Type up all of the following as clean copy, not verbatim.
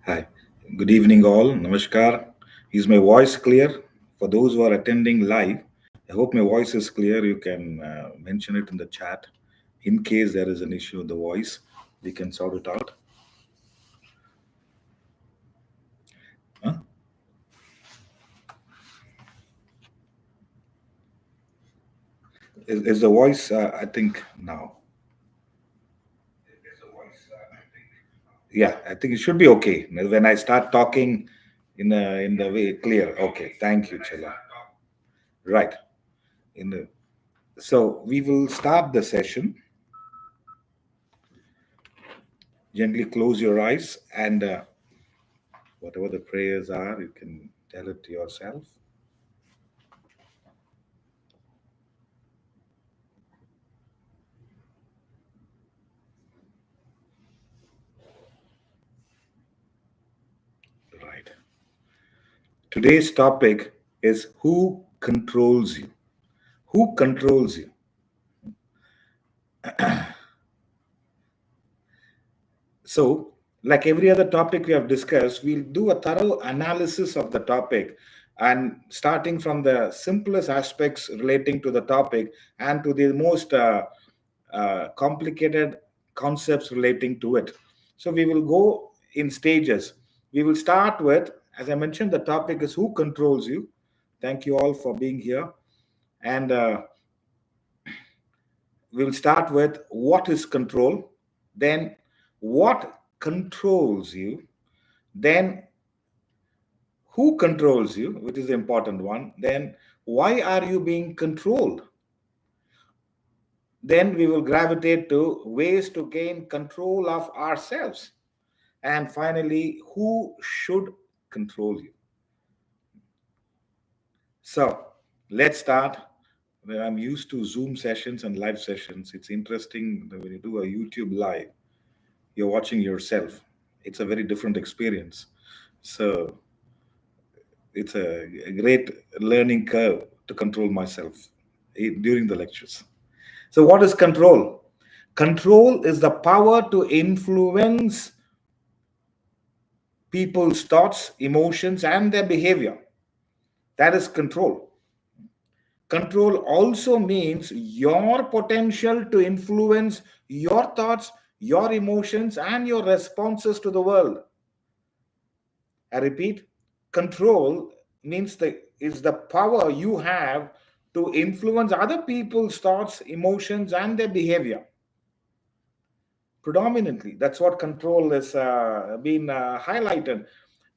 Hi, good evening, all. Namaskar. Is my voice clear? For those who are attending live, I hope my voice is clear. You can mention it in the chat. In case there is an issue with the voice, we can sort it out. Huh? Is the voice, I think, now? Yeah, I think it should be okay. When I start talking in the way clear. Okay, thank you, Chela. Right. In the, so we will start the session. Gently close your eyes and whatever the prayers are, you can tell it to yourself. Right. Today's topic is who controls you? Who controls you? So, like every other topic we have discussed, we'll do a thorough analysis of the topic and starting from the simplest aspects relating to the topic and to the most complicated concepts relating to it. So, we will go in stages. We will start with, as I mentioned, the topic is who controls you. Thank you all for being here. And we will start with what is control, then what controls you, then who controls you, which is the important one, then why are you being controlled? Then we will gravitate to ways to gain control of ourselves. And finally, who should control you? So let's start. Well, I'm used to Zoom sessions and live sessions. It's interesting that when you do a YouTube live, you're watching yourself. It's a very different experience. So it's a great learning curve to control myself during the lectures. So, what is control? Control is the power to influence people's thoughts, emotions, and their behavior. That is control. Control also means your potential to influence your thoughts, your emotions, and your responses to the world. I repeat, control means is the power you have to influence other people's thoughts, emotions, and their behavior. Predominantly, that's what control is being highlighted.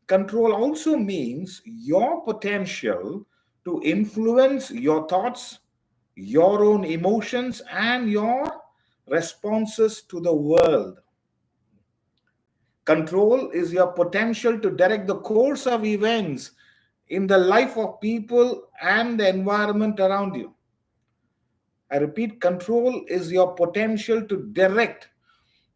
Control also means your potential to influence your thoughts, your own emotions, and your responses to the world. Control is your potential to direct the course of events in the life of people and the environment around you. I repeat, control is your potential to direct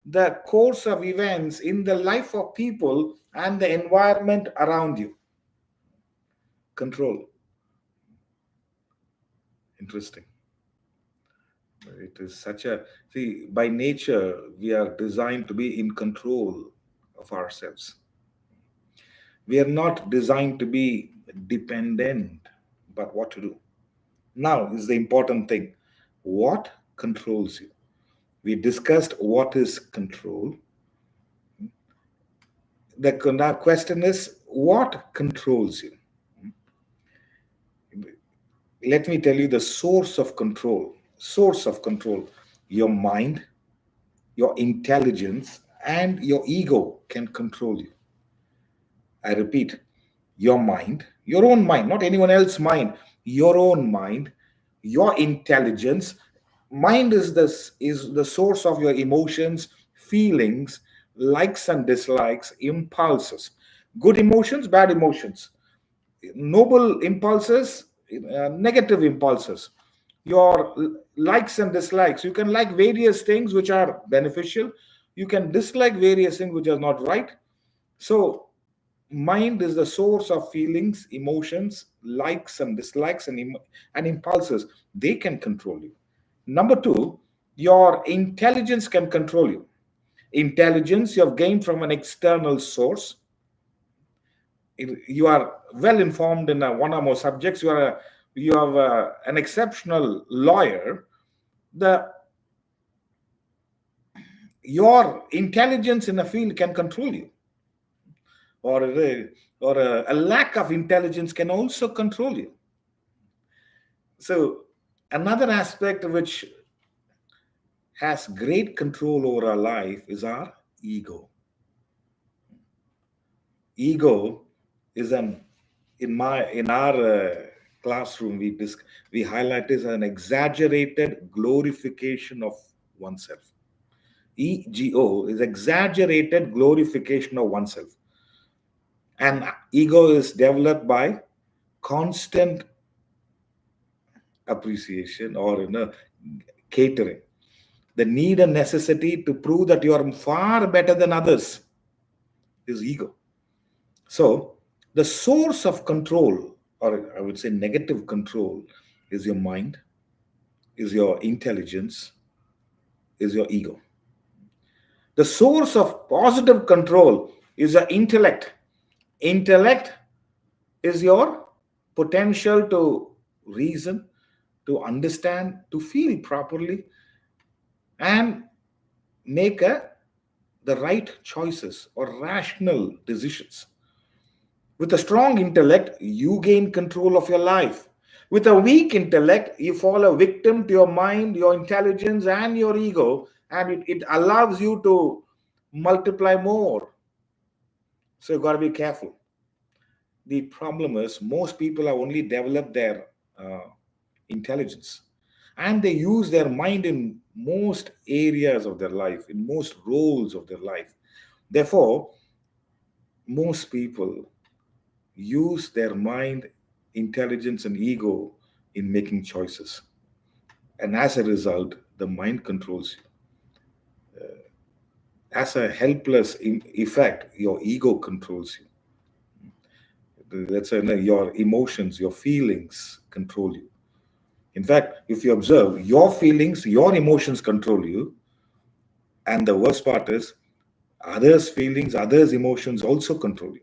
the course of events in the life of people and the environment around you. Control. Interesting. It is such a, see, by nature, we are designed to be in control of ourselves. We are not designed to be dependent, but what to do. Now is the important thing. What controls you? We discussed what is control. The question is what controls you? Let me tell you the source of control. Source of control. Your mind, your intelligence, and your ego can control you. I repeat, your own mind, not anyone else's mind, your own mind, your intelligence. Mind is the source of your emotions, feelings, likes and dislikes, impulses, good emotions, bad emotions, noble impulses, negative impulses, your likes and dislikes. You can like various things which are beneficial, you can dislike various things which are not right. So mind is the source of feelings, emotions, likes and dislikes, and impulses. They can control you. Number two, your intelligence can control you. intelligence you have gained from an external source. You are well informed in one or more subjects. You have an exceptional lawyer. The Your intelligence in a field can control you, or a lack of intelligence can also control you. So another aspect which has great control over our life is our ego. Ego is an in our classroom we highlight is an exaggerated glorification of oneself. Ego is exaggerated glorification of oneself, and ego is developed by constant appreciation or catering, the need and necessity to prove that you are far better than others is ego. So the source of control, or I would say negative control, is your mind, is your intelligence, is your ego. The source of positive control is your intellect. Intellect is your potential to reason, to understand, to feel properly, and make the right choices or rational decisions. With a strong intellect, you gain control of your life. With a weak intellect, you fall a victim to your mind, your intelligence, and your ego, and it allows you to multiply more. So you've got to be careful. The problem is most people have only developed their intelligence, and they use their mind in most areas of their life, in most roles of their life. Therefore, most people use their mind, intelligence, and ego in making choices. And as a result, the mind controls you. As a helpless effect, your ego controls you. Let's say your emotions, your feelings control you. In fact, if you observe, your feelings, your emotions control you. And the worst part is, others' feelings, others' emotions also control you.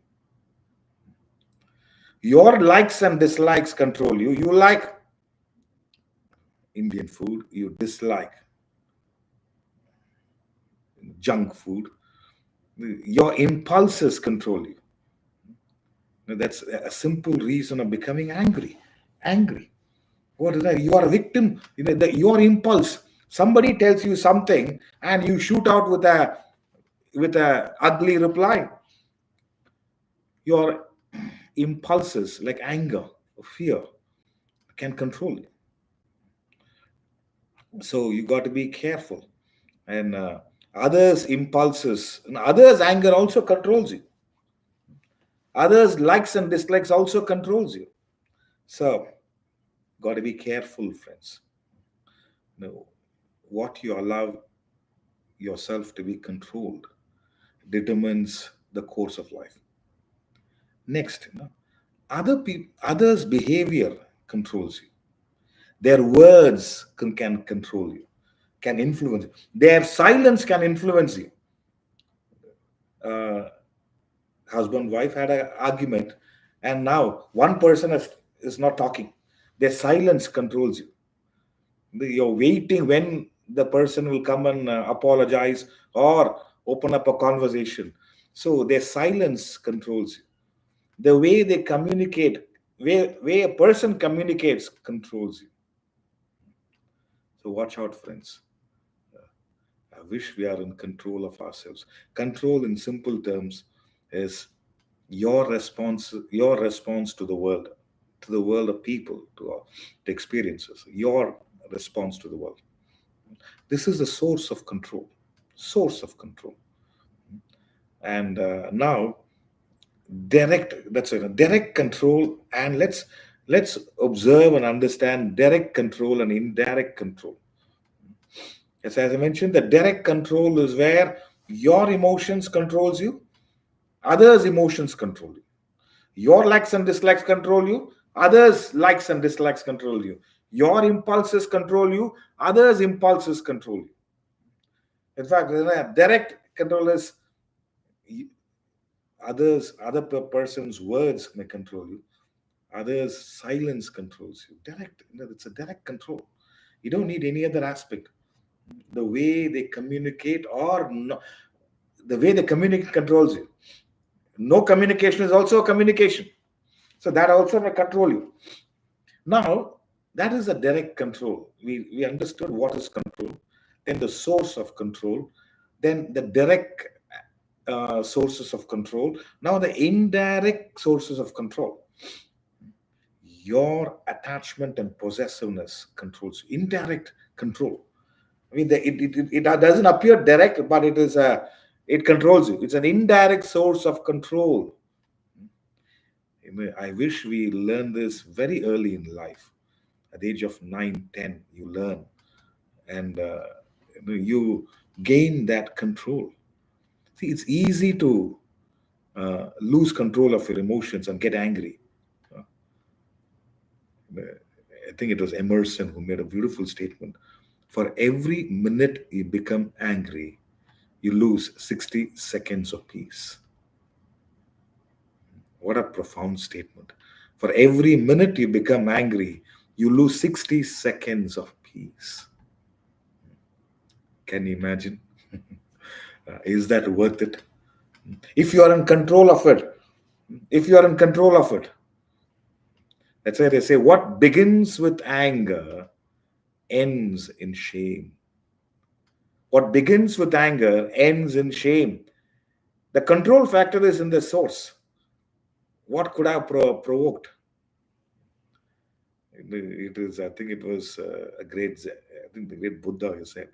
Your likes and dislikes control you. You like Indian food, you dislike junk food. Your impulses control you. That's a simple reason of becoming angry. Angry. What is that? You are a victim. Your impulse. Somebody tells you something, and you shoot out with a ugly reply. Your impulses, like anger or fear, can control you. So you got to be careful. And others' impulses and others' anger also controls you. Others' likes and dislikes also controls you. So got to be careful, friends. What you allow yourself to be controlled determines the course of life. Next, others' behavior controls you. Their words can control you, can influence you. Their silence can influence you. Husband, wife had an argument, and now one person is not talking. Their silence controls you. You're waiting when the person will come and apologize or open up a conversation. So their silence controls you. The way they communicate, way a person communicates controls you. So watch out, friends. I wish we are in control of ourselves. Control, in simple terms, is your response to the world of people, to the experiences, your response to the world. This is the source of control. Source of control. And now, direct control, and let's observe and understand direct control and indirect control. As I mentioned, the direct control is where your emotions controls you, others' emotions control you. Your likes and dislikes control you, others' likes and dislikes control you. Your impulses control you, others' impulses control you. In fact, control is y- person's words may control you. Others silence controls you. Direct, it's a direct control. You don't need any other aspect. The way they communicate, or no, the way they communicate controls you. No communication is also a communication. So that also may control you. Now, that is a direct control. We understood what is control, then the source of control, then the direct sources of control. Now, the indirect sources of control. Your attachment and possessiveness controls you. Indirect control. I mean, it doesn't appear direct, but it controls you. It's an indirect source of control. I wish we learn this very early in life. At the age of 9, 10, you learn, and you gain that control. See, it's easy to lose control of your emotions and get angry. Uh, I think it was Emerson who made a beautiful statement. For every minute you become angry, you lose 60 seconds of peace. What a profound statement. For every minute you become angry, you lose 60 seconds of peace. Can you imagine? Is that worth it? If you are in control of it, if you are in control of it, that's why they say what begins with anger ends in shame. What begins with anger ends in shame. The control factor is in the source. What could have provoked? It is, I think it was I think the great Buddha who said,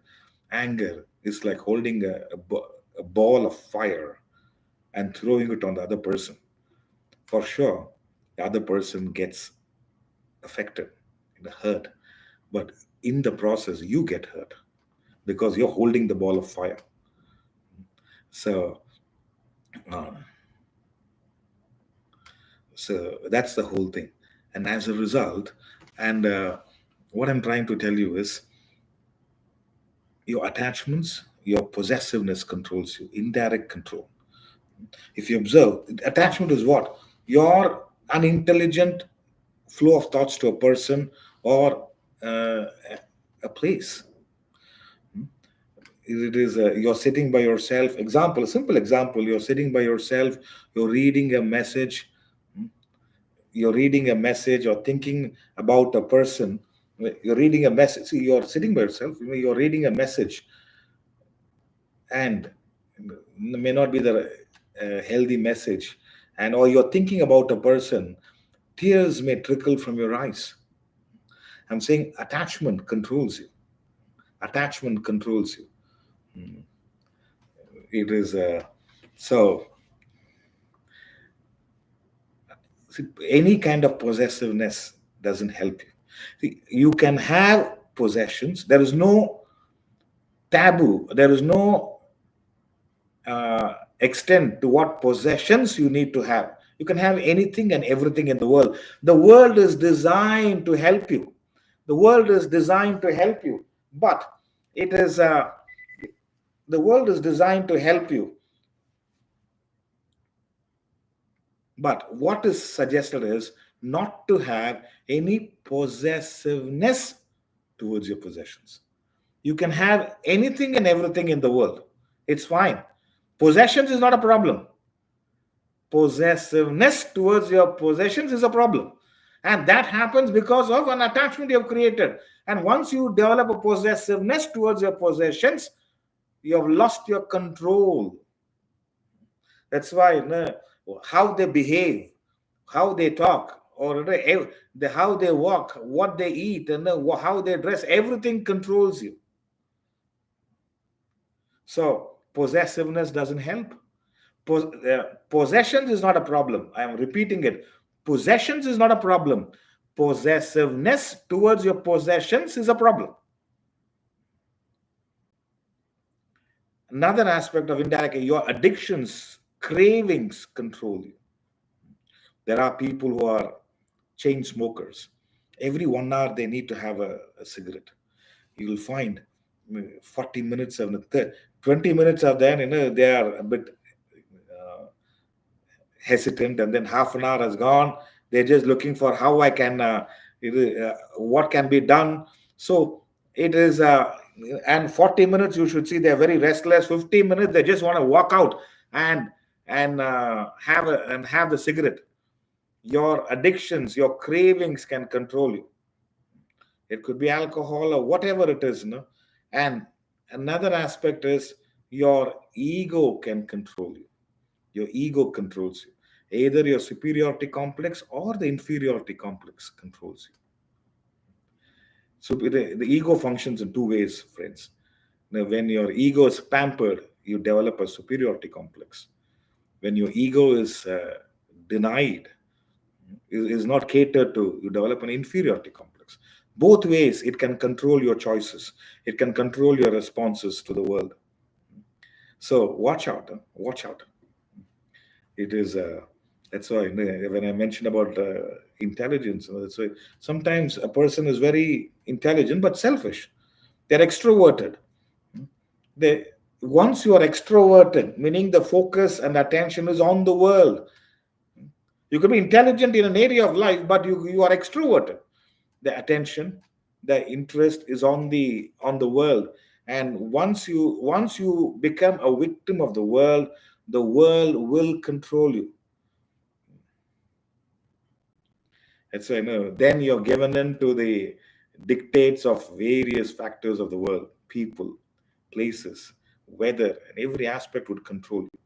anger is like holding a ball of fire and throwing it on the other person. For sure, the other person gets affected, hurt, but in the process, you get hurt because you're holding the ball of fire. So, uh, so that's the whole thing. And as a result, and what I'm trying to tell you is your attachments, your possessiveness controls you, indirect control. If you observe, attachment is what? Your unintelligent flow of thoughts to a person or a place. It is you're sitting by yourself. Example, a simple example, you're sitting by yourself, you're reading a message, you're reading a message or thinking about a person. You're reading a message. See, you're sitting by yourself, you're reading a message, and may not be the healthy message, and or you're thinking about a person, tears may trickle from your eyes. I'm saying attachment controls you. Attachment controls you. It is so see, any kind of possessiveness doesn't help you. See, you can have possessions. There is no taboo. There is no extent to what possessions you need to have. You can have anything and everything in the world. The world is designed to help you. The world is designed to help you, but it is the world is designed to help you. But what is suggested is not to have any possessiveness towards your possessions. You can have anything and everything in the world. It's fine. Possessions is not a problem. Possessiveness towards your possessions is a problem. And that happens because of an attachment you have created. And once you develop a possessiveness towards your possessions, you have lost your control. That's why how they behave, how they talk, or how they walk, what they eat, and how they dress, everything controls you. So possessiveness doesn't help. Possessions is not a problem. I am repeating it. Possessions is not a problem. Possessiveness towards your possessions is a problem. Another aspect of indirect, your addictions, cravings control you. There are people who are chain smokers. Every 1 hour they need to have a cigarette. You will find 40 minutes and 20 minutes are there, they are a bit uh, hesitant, and then half an hour has gone. They're just looking for how I can, what can be done. So it is, and 40 minutes you should see they're very restless. 15 minutes they just want to walk out and have the cigarette. Your addictions, your cravings can control you. It could be alcohol or whatever it is, And another aspect is your ego can control you. Your ego controls you. Either your superiority complex or the inferiority complex controls you. So the ego functions in two ways, friends. Now, when your ego is pampered, you develop a superiority complex. When your ego is denied, is not catered to, you develop an inferiority complex. Both ways, it can control your choices. It can control your responses to the world. So watch out. Watch out. It is that's why when I mentioned about intelligence, that's why sometimes a person is very intelligent but selfish. They're extroverted. They Once you are extroverted, meaning the focus and attention is on the world. You could be intelligent in an area of life, but you are extroverted. The attention, the interest is on the world. And once you become a victim of the world will control you. And so, then you're given in to the dictates of various factors of the world, people, places, weather, and every aspect would control you.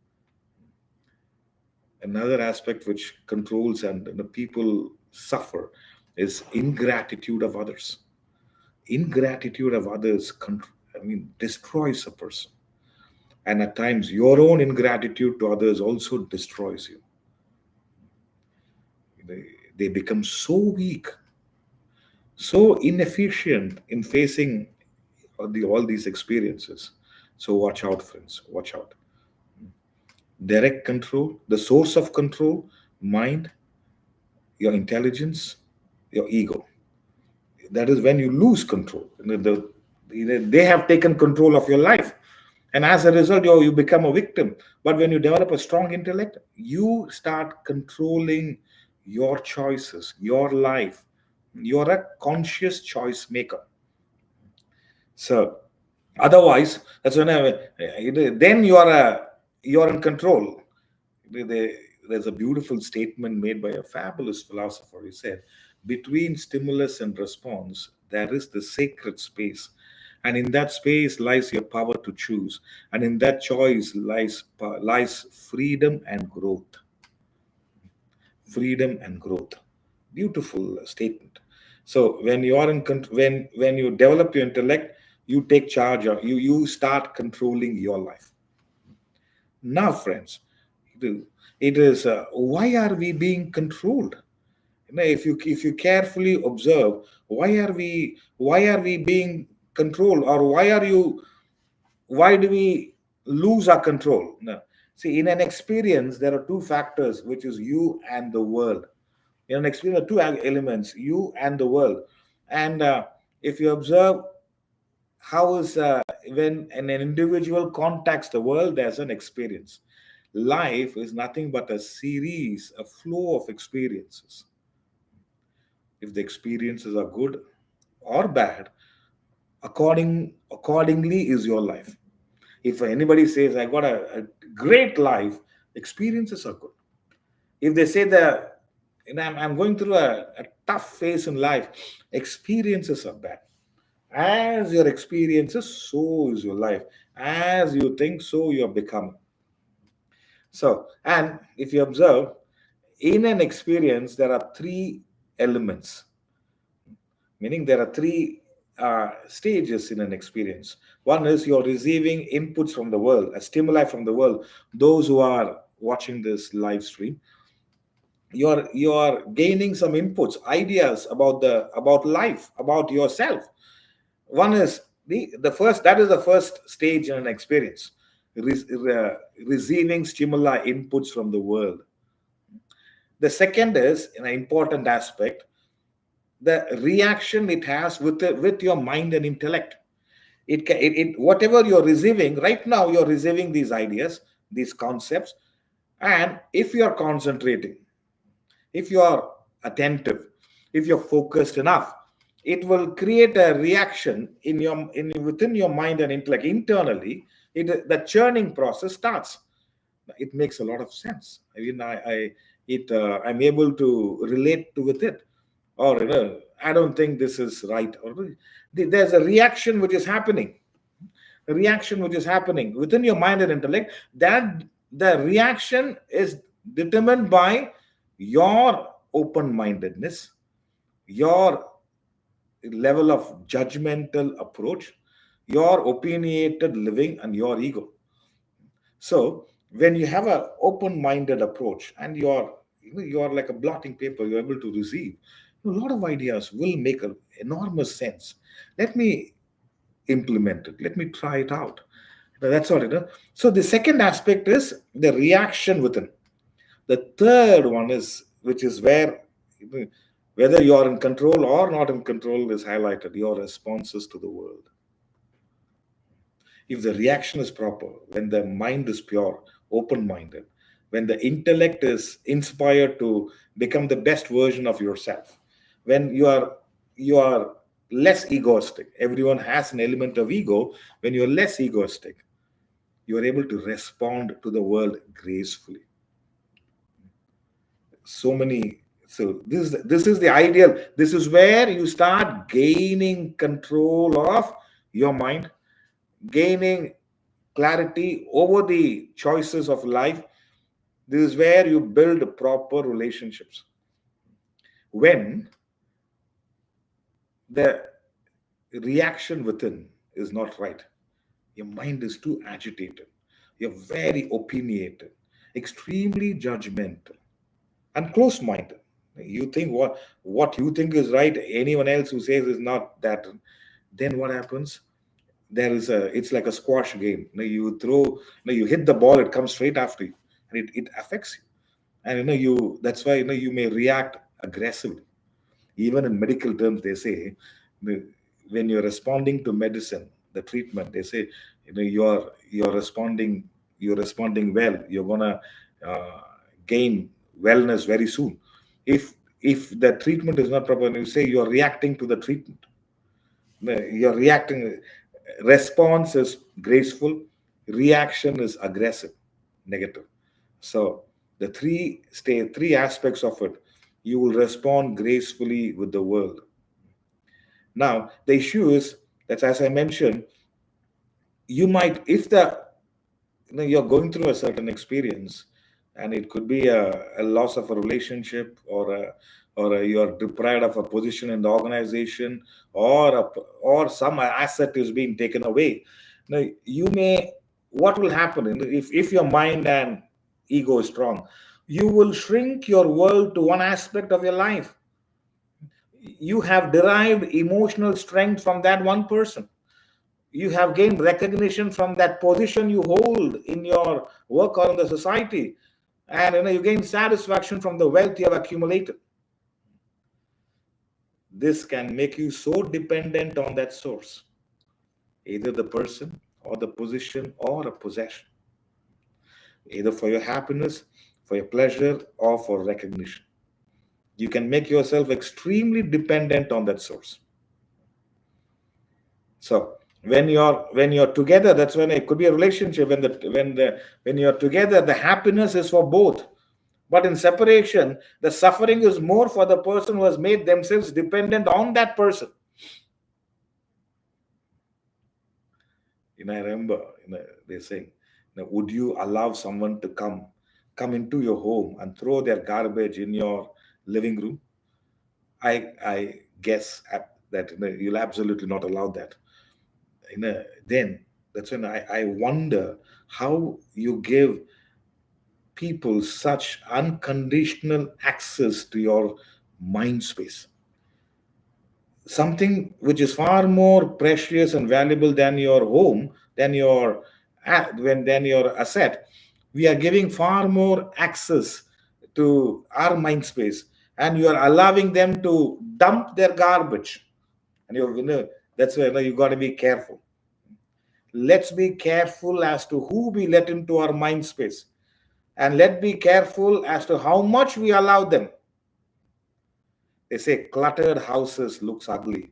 Another aspect which controls and the people suffer is ingratitude of others. Ingratitude of others, destroys a person. And at times, your own ingratitude to others also destroys you. They become so weak, so inefficient in facing all these experiences. So watch out, friends. Watch out. Direct control, the source of control, mind, your intelligence, your ego. That is when you lose control. They have taken control of your life. And as a result, you become a victim. But when you develop a strong intellect, you start controlling your choices, your life. You're a conscious choice maker. So otherwise, that's when then you're in control. There's a beautiful statement made by a fabulous philosopher. He said, between stimulus and response, there is the sacred space. And in that space lies your power to choose. And in that choice lies freedom and growth. Freedom and growth. Beautiful statement. So when you are when you develop your intellect, you take charge of you start controlling your life. Now, friends, it is why are we being controlled? If you carefully observe, why are we being controlled, or why do we lose our control? No. See, in an experience, there are two factors, which is you and the world. In an experience, there are two elements, you and the world. And if you observe how is when an individual contacts the world, there's an experience. Life is nothing but a series, a flow of experiences. If the experiences are good or bad, accordingly is your life. If anybody says I got a great life, experiences are good. If they say that I'm going through a tough phase in life, experiences are bad. As your experiences, so is your life. As you think, so you are becoming. So, and if you observe, in an experience, there are three elements, meaning there are three stages in an experience. One is you're receiving inputs from the world, a stimuli from the world. Those who are watching this live stream, you're gaining some inputs, ideas about life, about yourself. One is the first, that is the first stage in an experience, receiving stimuli, inputs from the world. The second is an important aspect, the reaction it has with your mind and intellect. Whatever you're receiving right now, you're receiving these ideas, these concepts, and if you are concentrating, if you are attentive, if you're focused enough, it will create a reaction in within your mind and intellect internally. The churning process starts. It makes a lot of sense. I mean, I'm able to relate to with it, or I don't think this is right, or there's a reaction which is happening, a reaction which is happening within your mind and intellect. That the reaction is determined by your open-mindedness, your level of judgmental approach, your opinionated living, and your ego. So when you have an open-minded approach and you're like a blotting paper, you're able to receive a lot of ideas will make an enormous sense. Let me implement it. Let me try it out. That's all. So the second aspect is the reaction within. The third one is, which is where whether you are in control or not in control, is highlighted. Your responses to the world. If the reaction is proper, when the mind is pure, open minded, when the intellect is inspired to become the best version of yourself, when you are less egoistic. Everyone has an element of ego. When you're less egoistic, you are able to respond to the world gracefully. So this is the ideal. This is where you start gaining control of your mind, gaining clarity over the choices of life. This is where you build proper relationships. When the reaction within is not right, your mind is too agitated, you're very opinionated, extremely judgmental, and close minded. You think what you think is right, anyone else who says is not that. Then what happens? It's like a squash game. You throw, you hit the ball, it comes straight after you, and it affects you. And that's why you may react aggressively. Even in medical terms, they say, when you're responding to medicine, the treatment, they say, you're responding well. You're gonna uh, gain wellness very soon. If the treatment is not proper, and you say you're reacting to the treatment, you're reacting. Response is graceful, reaction is aggressive, negative. So the three aspects of it, you will respond gracefully with the world. Now the issue is that, as I mentioned, you might, if you're going through a certain experience, and it could be a loss of a relationship, you're deprived of a position in the organization, or some asset is being taken away. Now you may, what will happen if your mind and ego is strong, you will shrink your world to one aspect of your life. You have derived emotional strength from that one person. You have gained recognition from that position you hold in your work or in the society, and you gain satisfaction from the wealth you have accumulated. This can make you so dependent on that source, either the person or the position or a possession, either for your happiness, for your pleasure, or for recognition. You can make yourself extremely dependent on that source. So when you're together, that's when it could be a relationship. When you're together, the happiness is for both. But in separation, the suffering is more for the person who has made themselves dependent on that person. I remember, they're saying, would you allow someone to come into your home and throw their garbage in your living room? I guess that you'll absolutely not allow that. Then that's when I wonder how you give people such unconditional access to your mind space, something which is far more precious and valuable than your home, than your asset. We are giving far more access to our mind space, and you are allowing them to dump their garbage. And that's where you got to be careful. let's be careful as to who we let into our mind space, and let's be careful as to how much we allow them. They say cluttered houses looks ugly,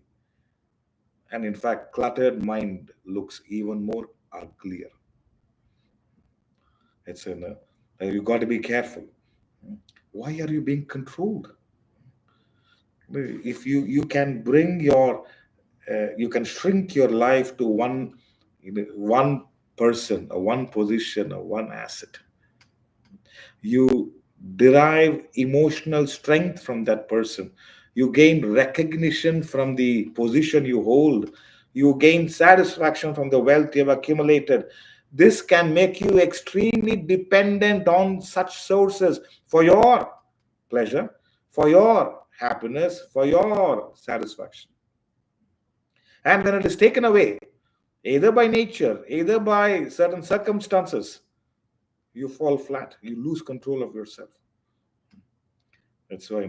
and in fact cluttered mind looks even more uglier. It's in you got to be careful. Why are you being controlled? If you can bring your you can shrink your life to one person or one position or one asset. You derive emotional strength from that person. You gain recognition from the position you hold. You gain satisfaction from the wealth you've accumulated. This can make you extremely dependent on such sources for your pleasure, for your happiness, for your satisfaction. And when it is taken away, either by nature, either by certain circumstances, you fall flat. You lose control of yourself. That's why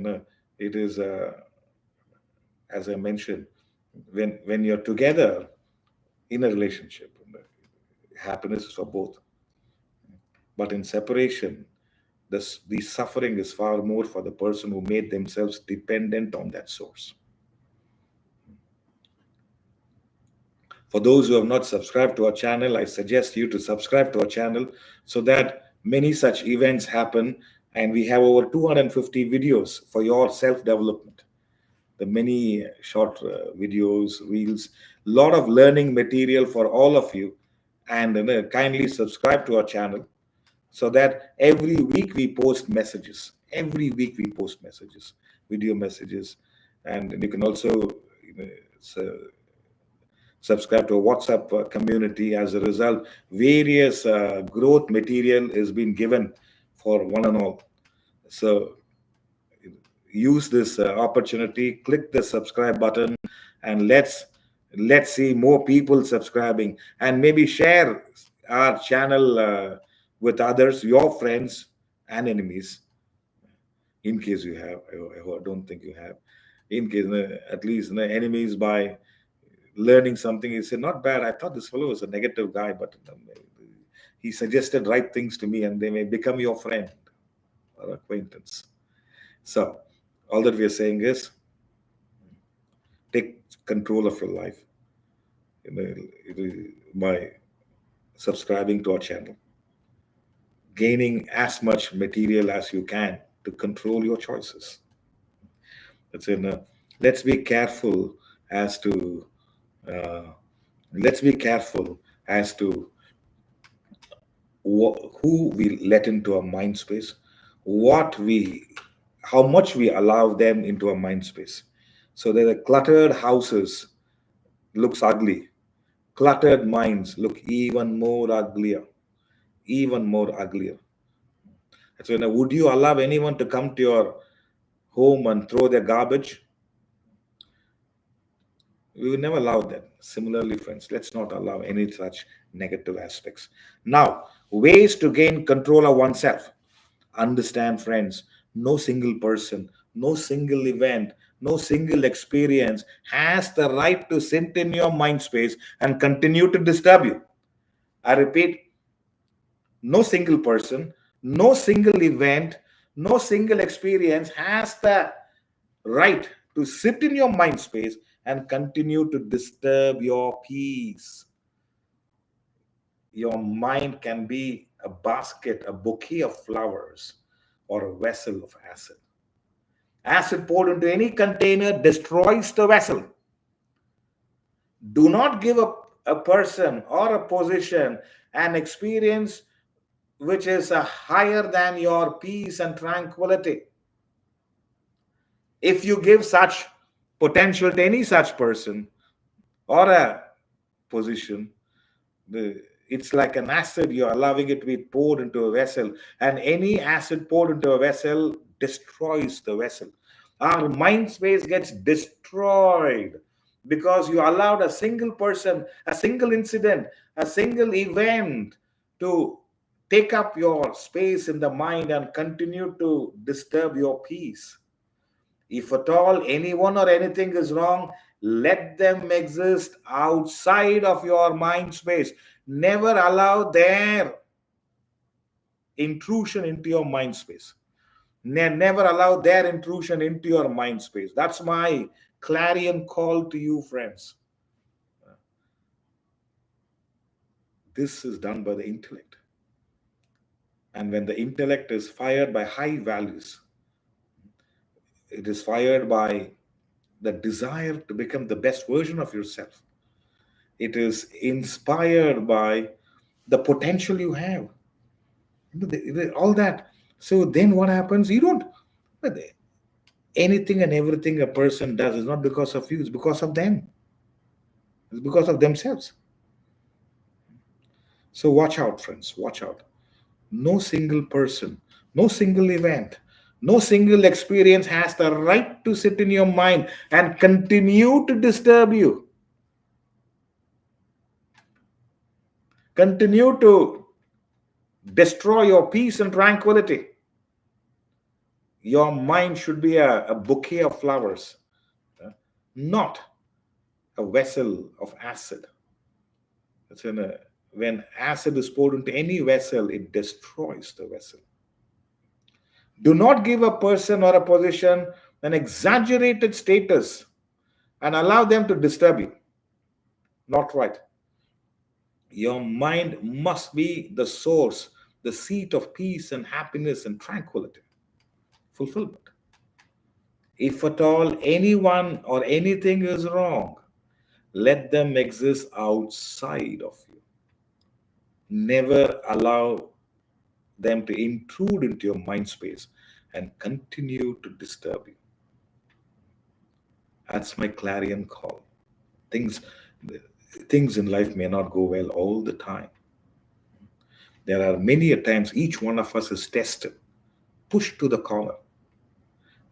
it is, as I mentioned, when you're together in a relationship, happiness is for both. But in separation, the suffering is far more for the person who made themselves dependent on that source. For those who have not subscribed to our channel, I suggest you to subscribe to our channel so that many such events happen, and we have over 250 videos for your self development. The many short videos, reels, lot of learning material for all of you. And kindly subscribe to our channel so that every week we post messages. Every week we post messages, video messages, and you can also subscribe to a WhatsApp community. As a result, various growth material is being given for one and all. So use this opportunity, click the subscribe button, and let's see more people subscribing, and maybe share our channel with others, your friends and enemies, in case you have. I don't think you have. In case at least enemies, by learning something, he said, not bad, I thought this fellow was a negative guy, but he suggested right things to me, and they may become your friend or acquaintance. So all that we are saying is, take control of your life by subscribing to our channel, gaining as much material as you can to control your choices. That's in. Let's be careful as to uh, let's be careful as to who we let into our mind space, how much we allow them into our mind space. So that the cluttered houses looks ugly, cluttered minds look even more uglier, even more uglier. So would you allow anyone to come to your home and throw their garbage? We will never allow that. Similarly, friends, let's not allow any such negative aspects. Now, ways to gain control of oneself. Understand, friends, no single person, no single event, no single experience has the right to sit in your mind space and continue to disturb you. I repeat, no single person, no single event, no single experience has the right to sit in your mind space and continue to disturb your peace. Your mind can be a basket, a bouquet of flowers, or a vessel of acid. Acid poured into any container destroys the vessel. Do not give a person or a position an experience which is higher than your peace and tranquility. If you give such potential to any such person or a position, it's like an acid. You're allowing it to be poured into a vessel, and any acid poured into a vessel destroys the vessel. Our mind space gets destroyed because you allowed a single person, a single incident, a single event to take up your space in the mind and continue to disturb your peace. If at all anyone or anything is wrong, Let them exist outside of your mind space. Never allow their intrusion into your mind space. Never allow their intrusion into your mind space. That's my clarion call to you, friends. This is done by the intellect. And when the intellect is fired by high values, it is fired by the desire to become the best version of yourself. It is inspired by the potential you have. All that. So then what happens? You don't. Anything and everything a person does is not because of you, it's because of them. It's because of themselves. So watch out, friends. Watch out. No single person, no single event, no single experience has the right to sit in your mind and continue to disturb you, continue to destroy your peace and tranquility. Your mind should be a bouquet of flowers, not a vessel of acid. When acid is poured into any vessel, it destroys the vessel. Do not give a person or a position an exaggerated status and allow them to disturb you. Not right. Your mind must be the source, the seat of peace and happiness and tranquility, fulfillment. If at all anyone or anything is wrong, let them exist outside of you. Never allow them to intrude into your mind space and continue to disturb you. That's my clarion call. Things, things in life may not go well all the time. There are many a times each one of us is tested, pushed to the corner,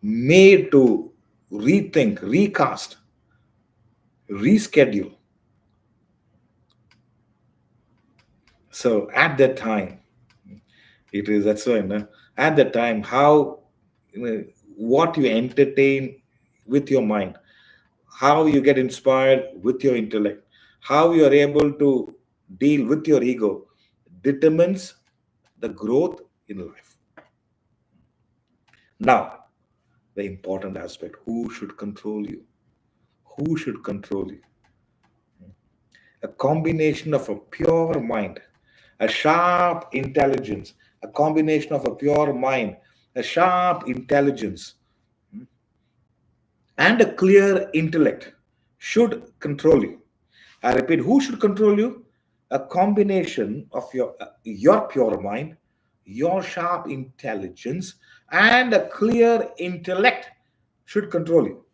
made to rethink, recast, reschedule. So at that time, that's why, at that time, how, what you entertain with your mind, how you get inspired with your intellect, how you are able to deal with your ego determines the growth in life. Now, the important aspect, who should control you? Who should control you? A combination of a pure mind, a sharp intelligence, a combination of a pure mind, a sharp intelligence, and a clear intellect should control you. I repeat, who should control you? A combination of your pure mind, your sharp intelligence, and a clear intellect should control you.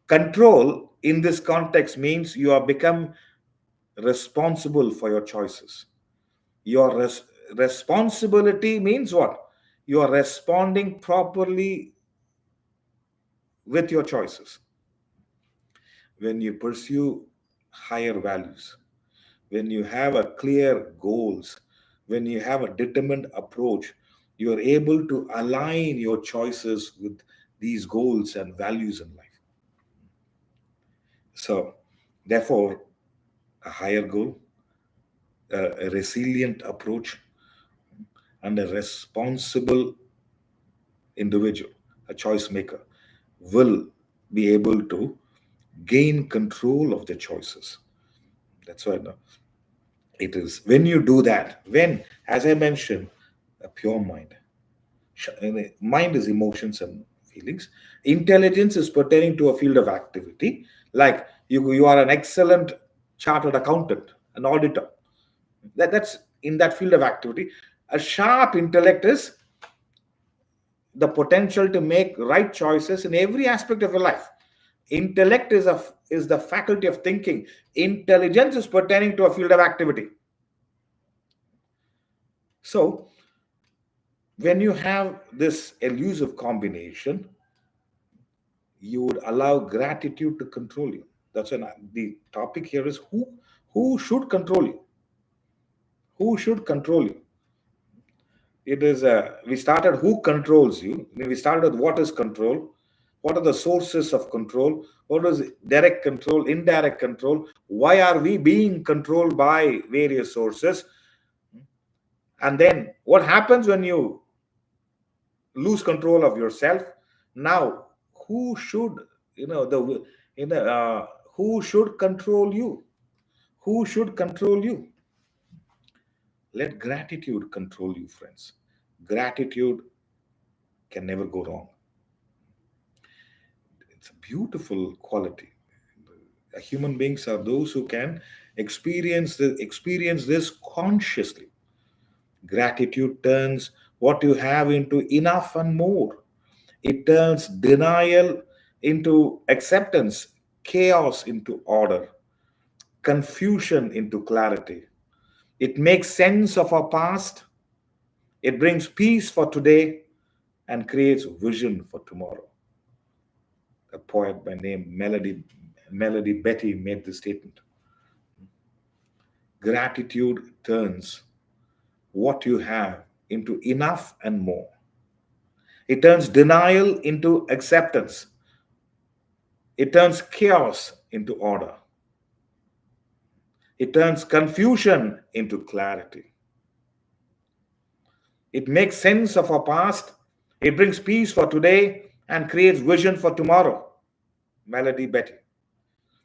Control in this context means you are become responsible for your choices. Your responsibility means what? You are responding properly with your choices. When you pursue higher values, when you have a clear goals, when you have a determined approach, you are able to align your choices with these goals and values in life. So, therefore, a higher goal, a resilient approach, and a responsible individual, a choice maker, will be able to gain control of their choices. That's why it is when you do that, when, as I mentioned, a pure mind. Mind is emotions and feelings. Intelligence is pertaining to a field of activity. Like you are an excellent chartered accountant, an auditor. That's in that field of activity. A sharp intellect is the potential to make right choices in every aspect of your life. Intellect is the faculty of thinking. Intelligence is pertaining to a field of activity. So when you have this elusive combination, you would allow gratitude to control you. That's the topic here is who should control you. Who should control you? It is we started who controls you. We started with what is control. What are the sources of control? What is direct control, indirect control? Why are we being controlled by various sources? And then what happens when you lose control of yourself? Now, who should, the, you know, who should control you? Who should control you? Let gratitude control you, friends. Gratitude can never go wrong. It's a beautiful quality. Human beings are those who can experience this consciously. Gratitude turns what you have into enough and more. It turns denial into acceptance, chaos into order, confusion into clarity. It makes sense of our past. It brings peace for today and creates vision for tomorrow. A poet by name Melody Betty made this statement. Gratitude turns what you have into enough and more. It turns denial into acceptance. It turns chaos into order. It turns confusion into clarity. It makes sense of our past. It brings peace for today and creates vision for tomorrow. Melody Betty.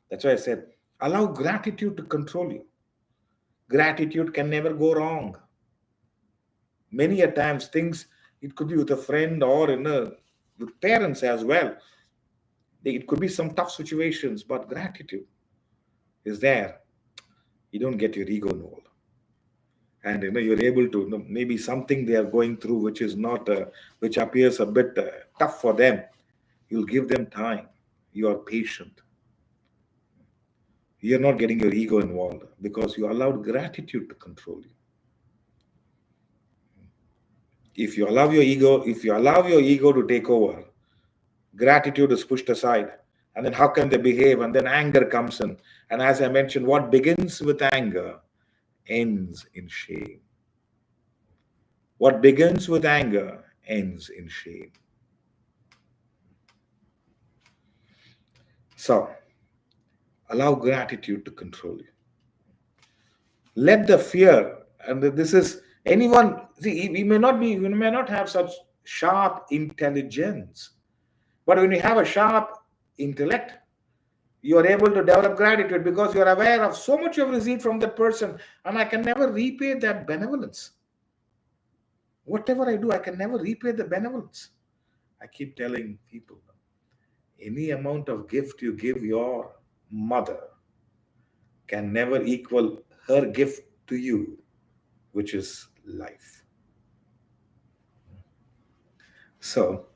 That's why I said, allow gratitude to control you. Gratitude can never go wrong. Many a times things, it could be with a friend or with parents as well. It could be some tough situations, but gratitude is there. You don't get your ego involved. And you're able to, maybe something they are going through which is not which appears a bit tough for them. You'll give them time. You are patient. You're not getting your ego involved because you allowed gratitude to control you. If you allow your ego to take over, gratitude is pushed aside. And then how can they behave? And then anger comes in. And as I mentioned, what begins with anger ends in shame. What begins with anger ends in shame. So, allow gratitude to control you. Let the fear, and this is anyone, see, we may not have such sharp intelligence, but when you have a sharp intellect, you are able to develop gratitude because you are aware of so much you have received from that person, and I can never repay that benevolence. Whatever I do, I can never repay the benevolence. I keep telling people, any amount of gift you give your mother can never equal her gift to you, which is life. So,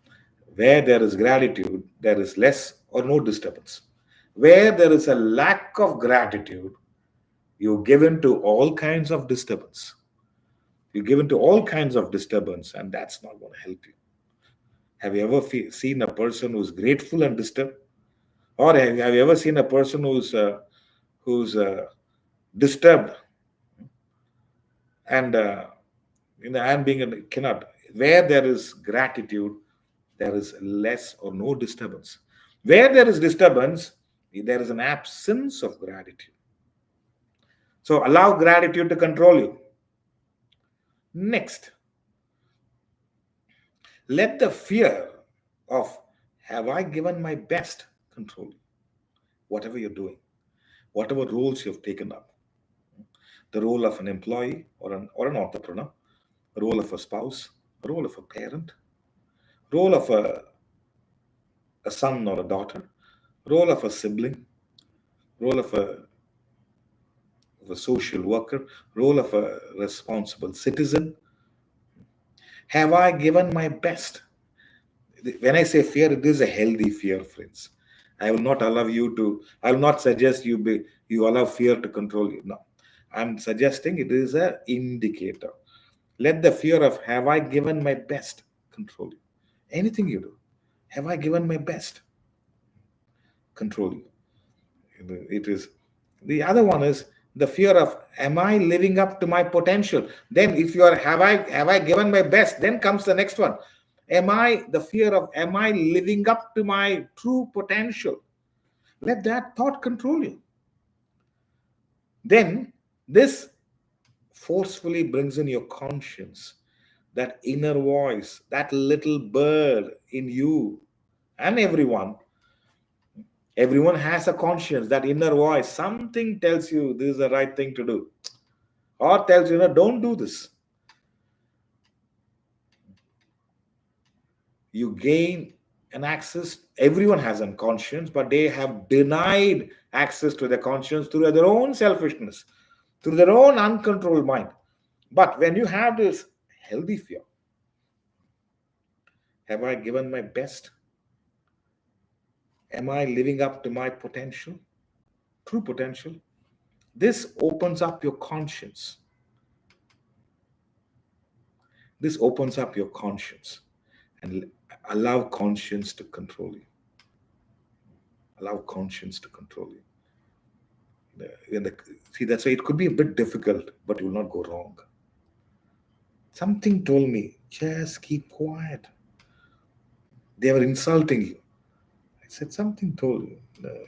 where there is gratitude, there is less or no disturbance. Where there is a lack of gratitude, you give in to all kinds of disturbance. You give in to all kinds of disturbance, and that's not going to help you. Have you ever seen a person who's grateful and disturbed? Or have you ever seen a person who's disturbed and and being cannot? Where there is gratitude, there is less or no disturbance. Where there is disturbance, there is an absence of gratitude. So allow gratitude to control you. Next, let the fear of have I given my best control you. Whatever you're doing, whatever roles you've taken up, the role of an employee or an entrepreneur, the role of a spouse, the role of a parent, role of a son or a daughter, role of a sibling, role of a social worker, role of a responsible citizen. Have I given my best? When I say fear, it is a healthy fear, friends. I will not allow you to, I will not suggest you allow fear to control you. No. I'm suggesting it is an indicator. Let the fear of have I given my best control you. Anything you do, have I given my best control you. It is the other one is the fear of am I living up to my potential. Then if you are have I given my best, then comes the next one. The fear of, am I living up to my true potential? Let that thought control you. Then this forcefully brings in your conscience, that inner voice, that little bird in you and everyone. Everyone has a conscience, that inner voice. Something tells you this is the right thing to do, or tells you, no, don't do this. You gain an access. Everyone has a conscience, but they have denied access to their conscience through their own selfishness, through their own uncontrolled mind. But when you have this healthy fear, have I given my best? Am I living up to my potential, true potential? This opens up your conscience. This opens up your conscience and allow conscience to control you. Allow conscience to control you. See, that's why it could be a bit difficult, but you will not go wrong. Something told me, just keep quiet. They were insulting you. I said, something told you,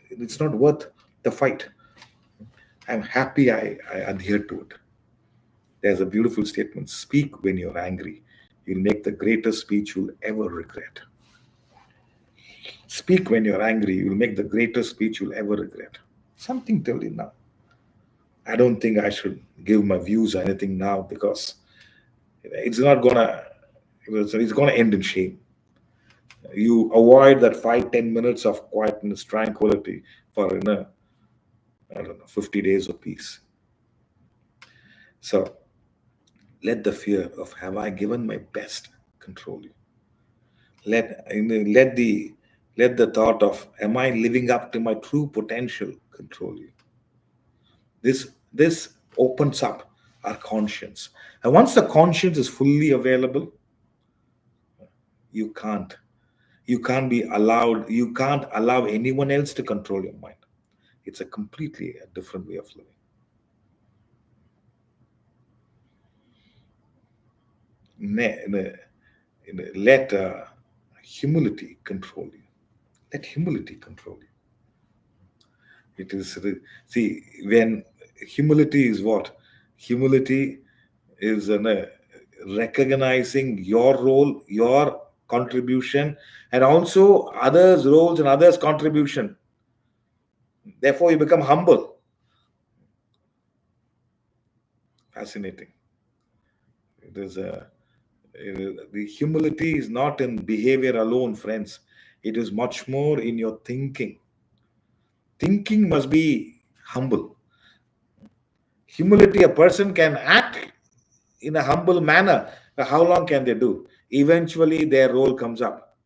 it's not worth the fight. I'm happy I adhered to it. There's a beautiful statement: speak when you're angry. You'll make the greatest speech you'll ever regret. Speak when you're angry. You'll make the greatest speech you'll ever regret. Something tell you now. I don't think I should give my views or anything now, because it's not gonna it's gonna end in shame. You avoid that 5-10 minutes of quietness, tranquility for I don't know, 50 days of peace. So let the fear of, have I given my best, control you. Let the thought of, am I living up to my true potential, control you. This opens up our conscience. And once the conscience is fully available, you can't you can't allow anyone else to control your mind. It's a completely a different way of living. Let humility control you. Let humility control you. It is, see, when humility is what? Humility is recognizing your role, your contribution, and also others' roles and others' contribution. Therefore, you become humble. Fascinating. It is the humility is not in behavior alone, friends. It is much more in your thinking. Thinking must be humble. Humility, a person can act in a humble manner. How long can they do? Eventually, their role comes up.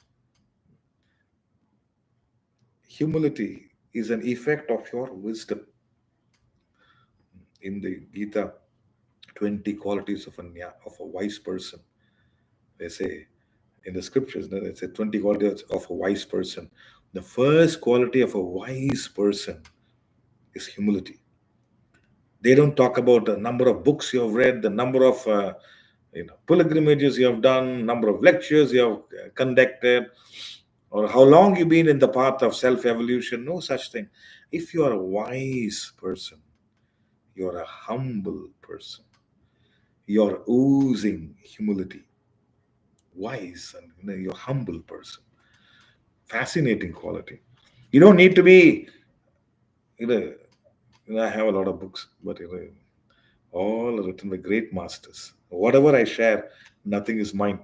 Humility is an effect of your wisdom. In the Gita, 20 qualities of a wise person. They say in the scriptures, they say 20 qualities of a wise person. The first quality of a wise person is humility. They don't talk about the number of books you have read, the number of pilgrimages you have done, number of lectures you have conducted, or how long you've been in the path of self-evolution. No such thing. If you are a wise person, you are a humble person. You are oozing humility. Wise, and you're a humble person. Fascinating quality. You don't need to be, I have a lot of books, but all written by great masters. Whatever I share, nothing is mine.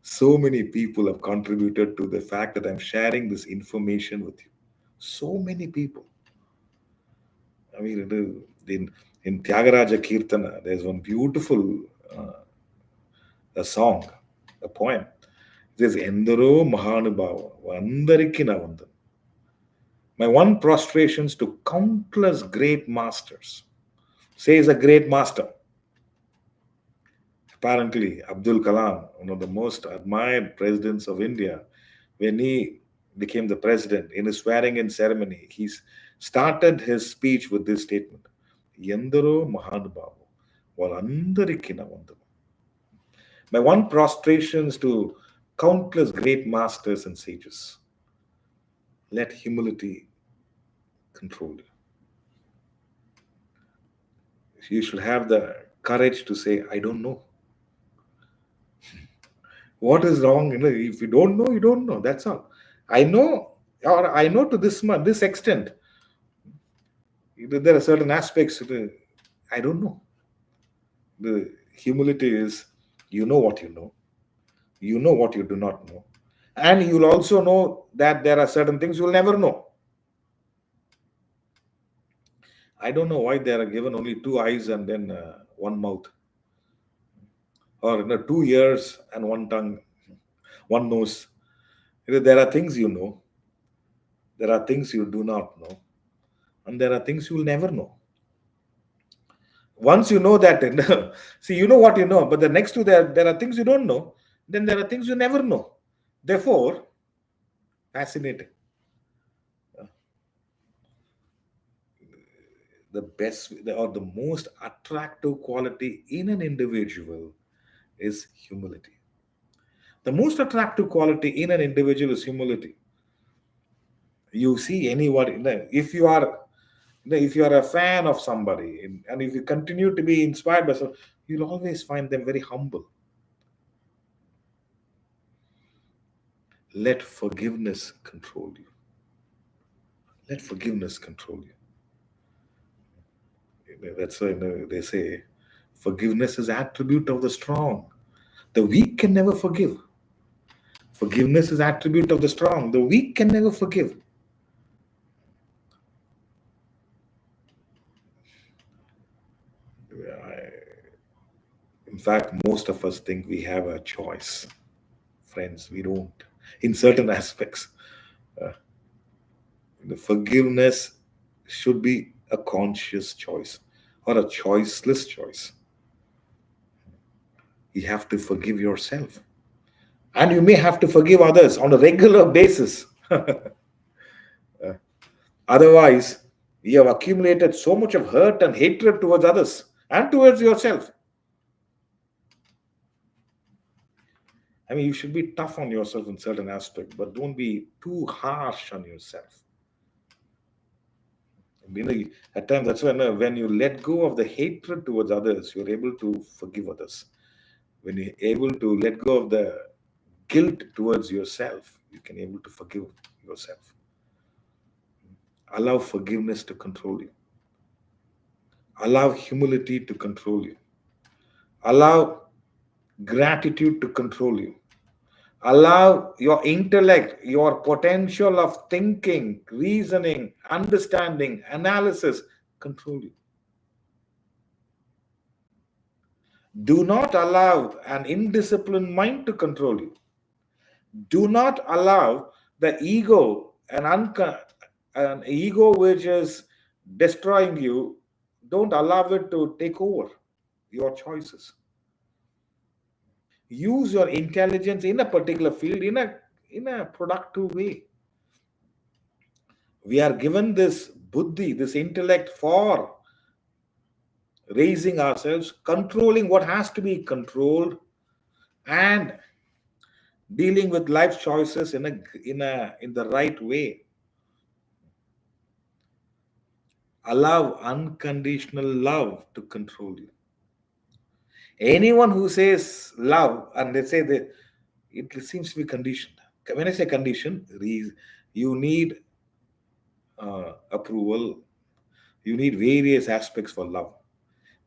So many people have contributed to the fact that I'm sharing this information with you. So many people. I mean, in Tyagaraja Kirtana, there's one beautiful a song, a poem. It says, Endaro Mahanubhava, Vandariki na vandan. My one prostrations to countless great masters. Says a great master. Apparently, Abdul Kalam, one of the most admired presidents of India, when he became the president, in his swearing-in ceremony, he started his speech with this statement: Yendaro Mahanubhavu, Valandarikina Vandam. My one prostrations to countless great masters and sages. Let humility control you. You should have the courage to say, I don't know. What is wrong? If you don't know, you don't know. That's all. I know, or I know to this extent. There are certain aspects. I don't know. The humility is, you know what you know. You know what you do not know. And you'll also know that there are certain things you'll never know. I don't know why they are given only two eyes and then one mouth, or 2 ears and one tongue, one nose. There are things you know, there are things you do not know, and there are things you will never know. Once you know that, see, you know what you know, but the next to that, there are things you don't know, then there are things you never know. Therefore, fascinating. The best or the most attractive quality in an individual is humility. The most attractive quality in an individual is humility. You see anyone, if you are, if you are a fan of somebody, and if you continue to be inspired by someone, you'll always find them very humble. Let forgiveness control you. Let forgiveness control you. That's why they say forgiveness is attribute of the strong. The weak can never forgive. Forgiveness is attribute of the strong. The weak can never forgive. In fact, most of us think we have a choice. Friends, we don't. In certain aspects, the forgiveness should be a conscious choice or a choiceless choice. You have to forgive yourself. And you may have to forgive others on a regular basis. Otherwise, you have accumulated so much of hurt and hatred towards others and towards yourself. I mean, you should be tough on yourself in certain aspects, but don't be too harsh on yourself. At times, that's when you let go of the hatred towards others, you're able to forgive others. When you're able to let go of the guilt towards yourself, you can able to forgive yourself. Allow forgiveness to control you. Allow humility to control you. Allow gratitude to control you. Allow your intellect, your potential of thinking, reasoning, understanding, analysis control you. Do not allow an indisciplined mind to control you. Do not allow the ego, an ego which is destroying you, don't allow it to take over your choices. Use your intelligence in a particular field in a productive way. We are given this buddhi, this intellect for raising ourselves, controlling what has to be controlled, and dealing with life choices in the right way. Allow unconditional love to control you. Anyone who says love and they say that it seems to be conditioned. When I say condition, you need approval, you need various aspects for love.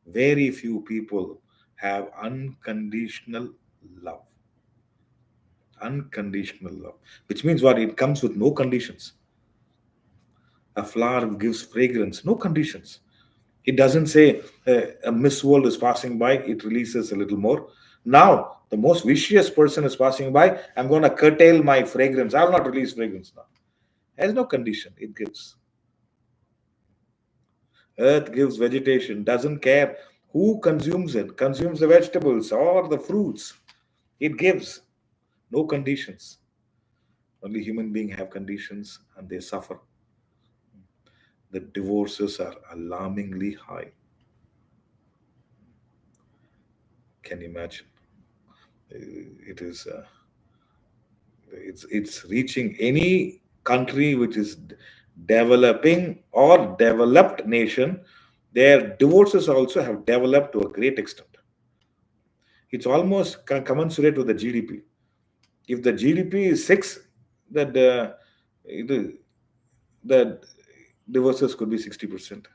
Very few people have unconditional love. Unconditional love, which means what? It comes with no conditions. A flower gives fragrance, no conditions. It doesn't say a Miss World is passing by, it releases a little more. Now, the most vicious person is passing by, I'm going to curtail my fragrance. I'll not release fragrance now. There's no condition, it gives. Earth gives vegetation, doesn't care who consumes it, consumes the vegetables or the fruits. It gives, no conditions. Only human beings have conditions and they suffer. The divorces are alarmingly high. Can you imagine? It is it's reaching any country which is developing or developed nation. Their divorces also have developed to a great extent. It's almost commensurate with the GDP. If the GDP is 6, that the divorces could be 60%.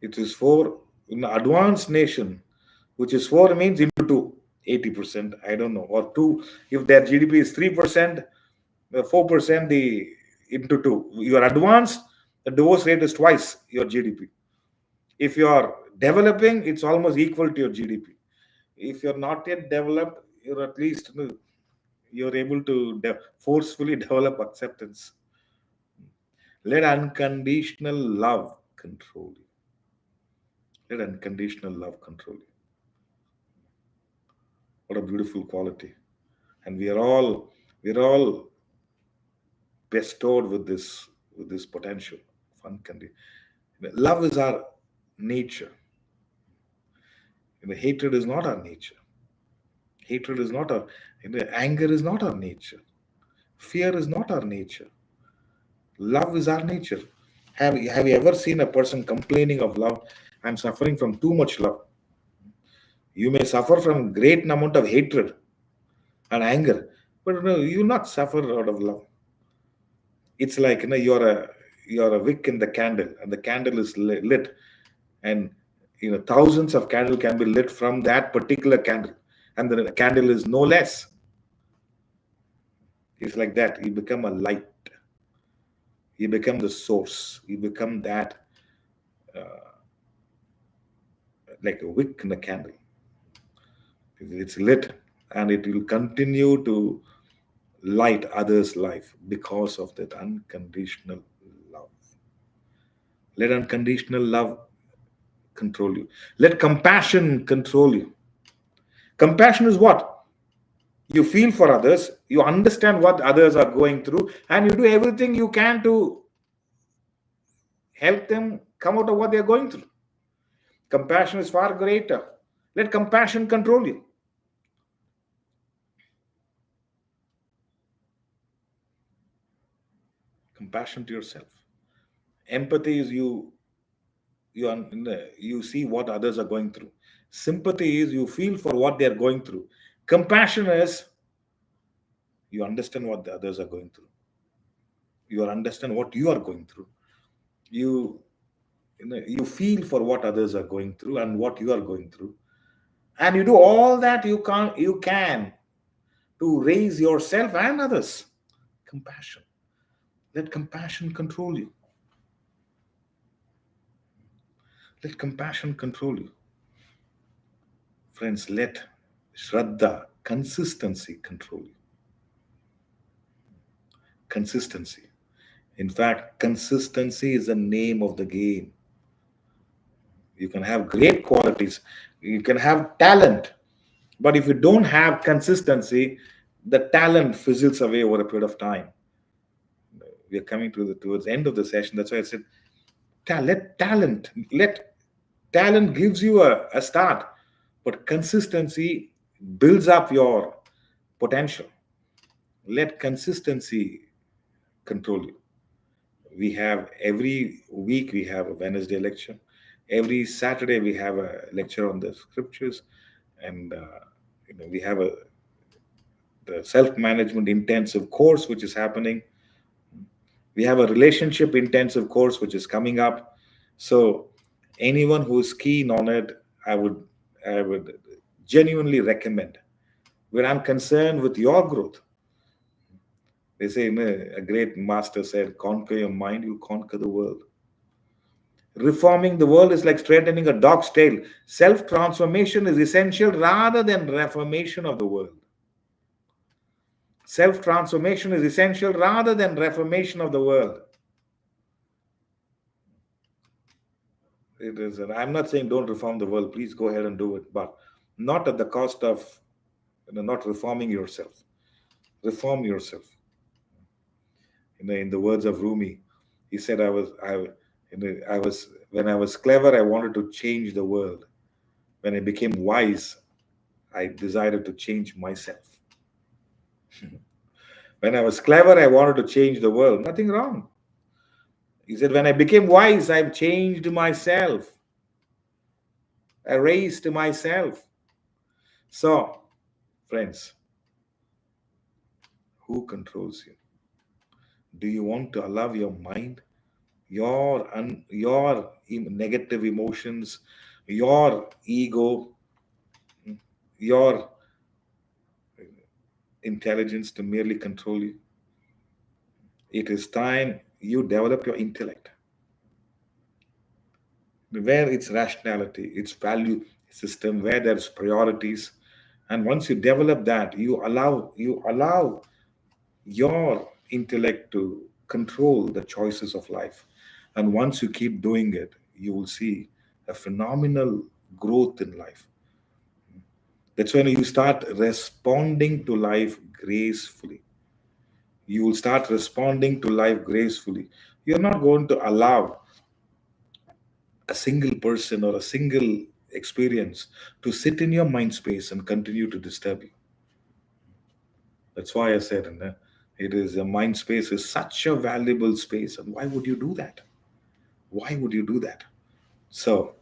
It is 4 in advanced nation, which is 4 means into 2, 80%. I don't know, or 2. If their GDP is 3%, 4% the into 2. You are advanced, the divorce rate is twice your GDP. If you are developing, it's almost equal to your GDP. If you're not yet developed, you're at least you're able to forcefully develop acceptance. Let unconditional love control you. Let unconditional love control you. What a beautiful quality. And we are all bestowed with this potential of unconditional. Love is our nature. Hatred is not our nature. Hatred is not our anger is not our nature. Fear is not our nature. Love is our nature. Have you ever seen a person complaining of love? I'm suffering from too much love. You may suffer from great amount of hatred and anger, but no, you will not suffer out of love. It's like you're a wick in the candle, and the candle is lit, and thousands of candle can be lit from that particular candle, and the candle is no less. It's like that. You become a light. You become the source. You become that, like a wick in a candle. It's lit, and it will continue to light others' life because of that unconditional love. Let unconditional love control you. Let compassion control you. Compassion is what? You feel for others, you understand what others are going through, and you do everything you can to help them come out of what they're going through. Compassion is far greater. Let compassion control you. Compassion to yourself. Empathy is you see what others are going through. Sympathy is you feel for what they are going through. Compassion is you understand what the others are going through. You understand what you are going through. You you feel for what others are going through and what you are going through, and you do all that you can to raise yourself and others. Compassion. Let compassion control you. Let compassion control you. Friends, let Shraddha, consistency, control you. Consistency. In fact, consistency is the name of the game. You can have great qualities, you can have talent, but if you don't have consistency, the talent fizzles away over a period of time. We are coming towards the end of the session. That's why I said, let talent gives you a start, but consistency builds up your potential. Let consistency control you. We have every week we have a Wednesday lecture. Every Saturday we have a lecture on the scriptures, and we have the self management intensive course which is happening. We have a relationship intensive course which is coming up. So anyone who is keen on it, I would genuinely recommend. Where I'm concerned with your growth, they say, a great master said, conquer your mind, you conquer the world. Reforming the world is like straightening a dog's tail. Self transformation is essential rather than reformation of the world. Self transformation is essential rather than reformation of the world. It is. I'm not saying don't reform the world. Please go ahead and do it, but not at the cost of not reforming yourself. Reform yourself. In the words of Rumi, he said, I was when I was clever, I wanted to change the world. When I became wise, I decided to change myself. When I was clever, I wanted to change the world. Nothing wrong. He said, when I became wise, I've changed myself. I raised myself. So, friends, who controls you? Do you want to allow your mind, your negative emotions, your ego, your intelligence to merely control you? It is time you develop your intellect, where it's rationality, its value system, where there's priorities. And once you develop that, you allow your intellect to control the choices of life. And once you keep doing it, you will see a phenomenal growth in life. That's when you start responding to life gracefully. You will start responding to life gracefully. You're not going to allow a single person or a single experience to sit in your mind space and continue to disturb you. That's why I said, it is a mind space is such a valuable space. And why would you do that? Why would you do that? So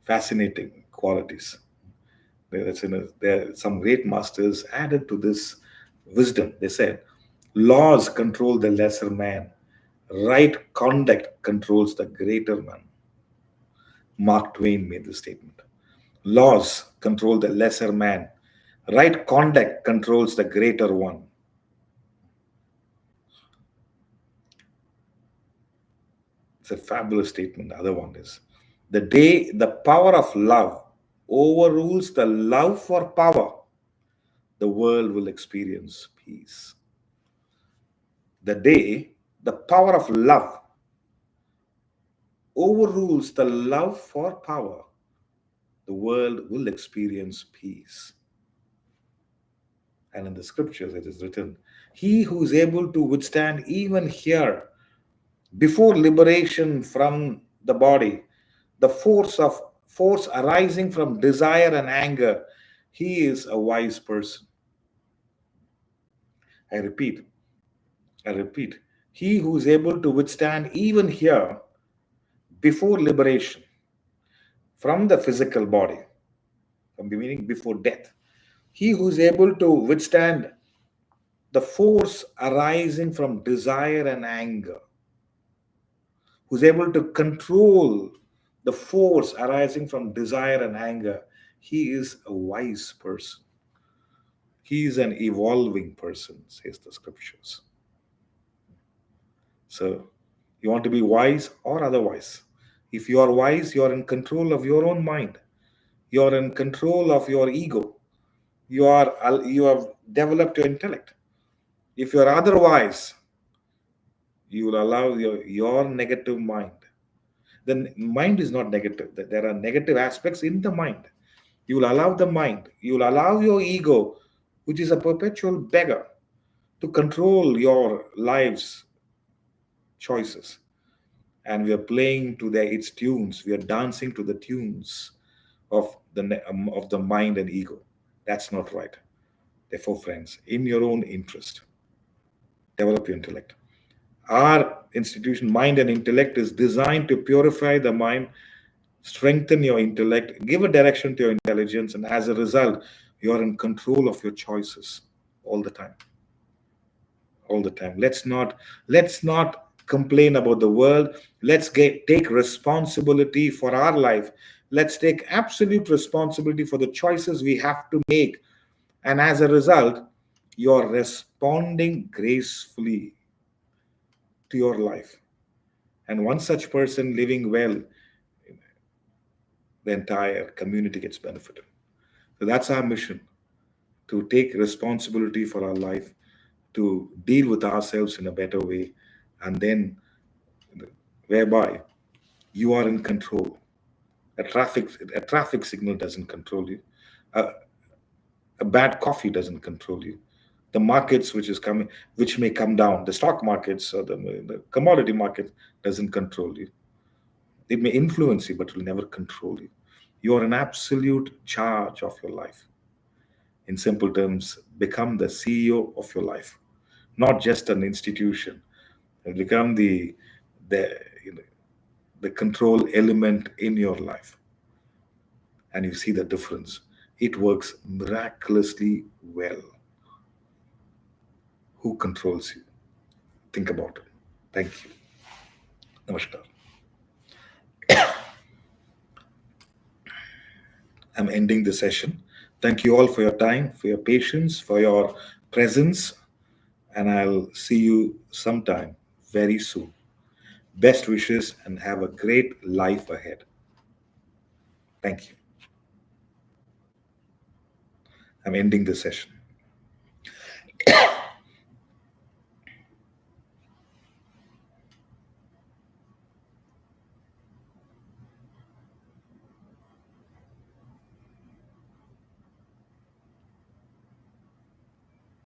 fascinating qualities. There are some great masters added to this wisdom. They said, laws control the lesser man, right conduct controls the greater man. Mark Twain made this statement. Laws control the lesser man, right conduct controls the greater one. It's a fabulous statement. The other one is, the day the power of love overrules the love for power, the world will experience peace. The day the power of love overrules the love for power, the world will experience peace. And in the scriptures, it is written, he who is able to withstand even here, before liberation from the body, the force arising from desire and anger, he is a wise person. I repeat, I repeat, he who is able to withstand even here, before liberation from the physical body, from the meaning before death, he who is able to withstand the force arising from desire and anger, who's able to control the force arising from desire and anger, he is a wise person. He is an evolving person, says the scriptures. So, you want to be wise or otherwise. If you are wise, you are in control of your own mind. You are in control of your ego. You have developed your intellect. If you are otherwise, you will allow your negative mind. Then mind is not negative. There are negative aspects in the mind. You will allow the mind, you will allow your ego, which is a perpetual beggar, to control your life's choices. And we are playing to its tunes. We are dancing to the tunes of the mind and ego. That's not right. Therefore, friends, in your own interest, develop your intellect. Our institution, Mind and Intellect, is designed to purify the mind, strengthen your intellect, give a direction to your intelligence, and as a result, you are in control of your choices all the time. All the time. Let's not complain about the world. Take responsibility for our life. Let's take absolute responsibility for the choices we have to make. And as a result, you're responding gracefully to your life. And one such person living well, the entire community gets benefited. So that's our mission, to take responsibility for our life, to deal with ourselves in a better way, and then whereby you are in control. A traffic signal doesn't control you. A, a bad coffee doesn't control you. The markets which may come down, the stock markets or the commodity market doesn't control you. It may influence you, but it will never control you. You are an absolute charge of your life. In simple terms, become the CEO of your life, not just an institution. Become the you know, the control element in your life, and you see the difference. It works miraculously well. Who controls you? Think about it. Thank you. Namaskar. I'm ending the session. Thank you all for your time, for your patience, for your presence, and I'll see you sometime very soon. Best wishes and have a great life ahead. Thank you. I'm ending the session.